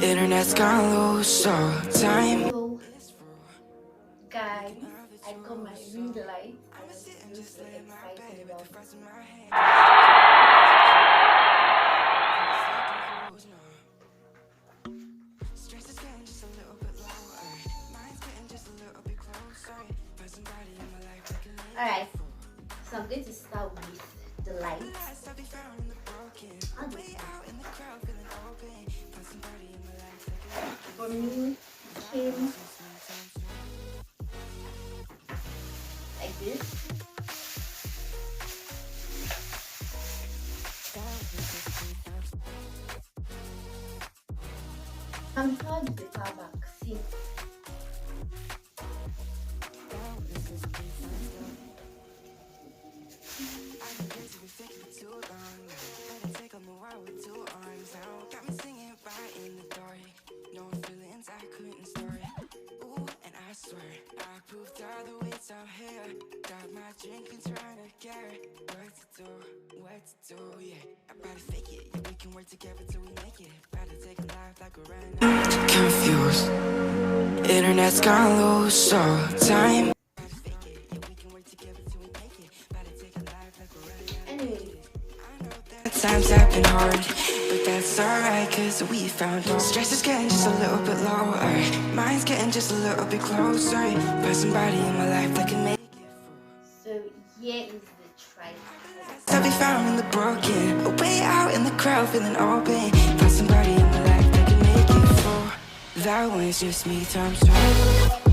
Internet's gone low, so time. So, guys, I got my ring light. I was so excited about it. Alright, so I'm going to start with the lights. How do you For me, it came like this. I'm proud of the power back. See, Confused. Internet's gone low, so time. anyway, Times have been hard, but that's alright, cause we found out. Stress is getting just a little bit lower. Mine's getting just a little bit closer. Find somebody in my life that can make. so here is the tripod. I'll be found in the broken, a way out in the crowd, feeling open. Find somebody in my life that can make it for. That one's just me times two.